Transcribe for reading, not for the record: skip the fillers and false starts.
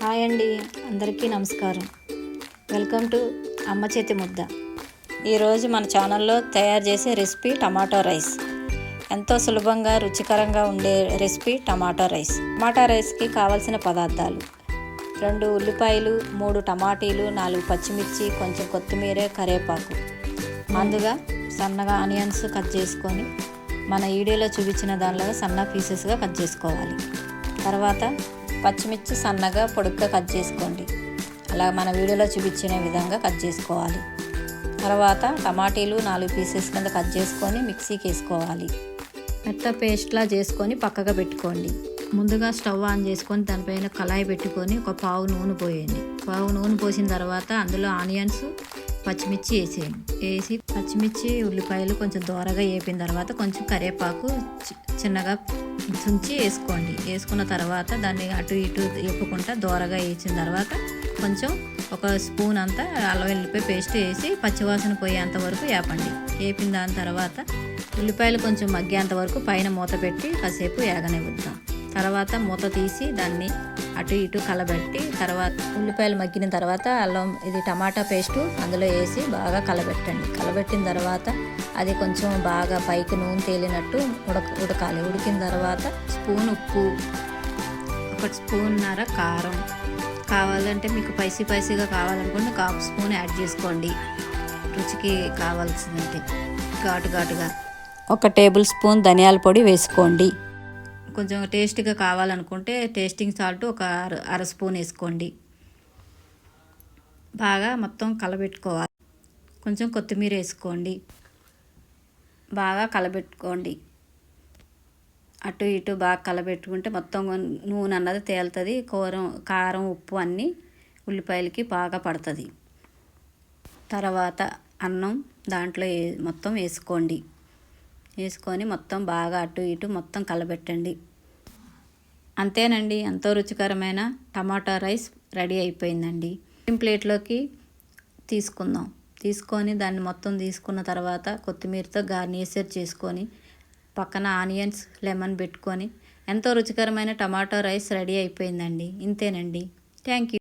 Hi అండి, అందరికీ నమస్కారం. వెల్కమ్ టు అమ్మ చేతి ముద్ద. ఈరోజు మన ఛానల్లో తయారు చేసే రెసిపీ టమాటో రైస్. ఎంతో సులభంగా రుచికరంగా ఉండే రెసిపీ టమాటో రైస్. టమాటా రైస్కి కావాల్సిన పదార్థాలు: 2 ఉల్లిపాయలు, 3 టమాటీలు, 4 పచ్చిమిర్చి, కొంచెం కొత్తిమీర, కరివేపాకు. ముందుగా సన్నగా ఆనియన్స్ కట్ చేసుకొని మన వీడియోలో చూపించిన దానిలో సన్న పీసెస్గా కట్ చేసుకోవాలి. తర్వాత పచ్చిమిర్చి సన్నగా పొడుగ్గా కట్ చేసుకోండి. అలా మన వీడియోలో చూపించిన విధంగా కట్ చేసుకోవాలి. తర్వాత టమాటీలు 4 పీసెస్ కింద కట్ చేసుకొని మిక్సీకి వేసుకోవాలి. మెత్త పేస్ట్లా చేసుకొని పక్కగా పెట్టుకోండి. ముందుగా స్టవ్ ఆన్ చేసుకొని దానిపైన కళాయి పెట్టుకొని ఒక పావు నూనె పోయండి. పావు నూనె పోసిన తర్వాత అందులో ఆనియన్స్, పచ్చిమిర్చి వేసి పచ్చిమిర్చి ఉల్లిపాయలు కొంచెం దోరగా వేపిన తర్వాత కొంచెం కరివేపాకు చిన్నగా తుంచి వేసుకోండి. వేసుకున్న తర్వాత దాన్ని అటు ఇటు వేపుకుంటా దోరగా వేసిన తర్వాత కొంచెం ఒక స్పూన్ అంతా అల్లం వెల్లిపాయ పేస్ట్ వేసి పచ్చివాసన పోయేంత వరకు వేపండి. వేపిన దాని తర్వాత ఉల్లిపాయలు కొంచెం మగ్గేంత వరకు పైన మూత పెట్టి కాసేపు వేగనివ్వుద్దాం. తర్వాత మూత తీసి దాన్ని అటు ఇటు కలబెట్టి తర్వాత ఉల్లిపాయలు మగ్గిన తర్వాత టమాటా పేస్టు అందులో వేసి బాగా కలబెట్టండి. కలబెట్టిన తర్వాత అది కొంచెం బాగా పైకి నూనె తేలినట్టు ఉడకాలి. ఉడికిన తర్వాత స్పూన్ ఉప్పు, 1 స్పూన్నర కారం, కావాలంటే మీకు స్పైసీగా కావాలనుకుంటే 1/2 స్పూన్ యాడ్ చేసుకోండి. రుచికి కావాల్సిందంటే ఘాటుగా 1 టేబుల్ స్పూన్ ధనియాల పొడి వేసుకోండి. కొంచెం టేస్టీగా కావాలనుకుంటే టేస్టింగ్ సాల్ట్ 1/2 స్పూన్ వేసుకోండి. బాగా మొత్తం కలబెట్టుకోవాలి. కొంచెం కొత్తిమీర వేసుకోండి. బాగా కలబెట్టుకోండి. అటు ఇటు బాగా కలబెట్టుకుంటే మొత్తం నూనె అన్నది తేలుతుంది. కారం ఉప్పు అన్నీ ఉల్లిపాయలకి బాగా పడుతుంది. తర్వాత అన్నం దాంట్లో మొత్తం వేసుకోండి. వేసుకొని మొత్తం బాగా అటు ఇటు మొత్తం కలబెట్టండి. అంతేనండి, ఎంతో రుచికరమైన టమాటా రైస్ రెడీ అయిపోయిందండి. ప్లేట్లోకి తీసుకొని దాన్ని మొత్తం తీసుకున్న తర్వాత కొత్తిమీరతో గార్నిషర్ చేసుకొని పక్కన ఆనియన్స్, లెమన్ పెట్టుకొని ఎంతో రుచికరమైన టమాటా రైస్ రెడీ అయిపోయిందండి. ఇంతేనండి. Thank you.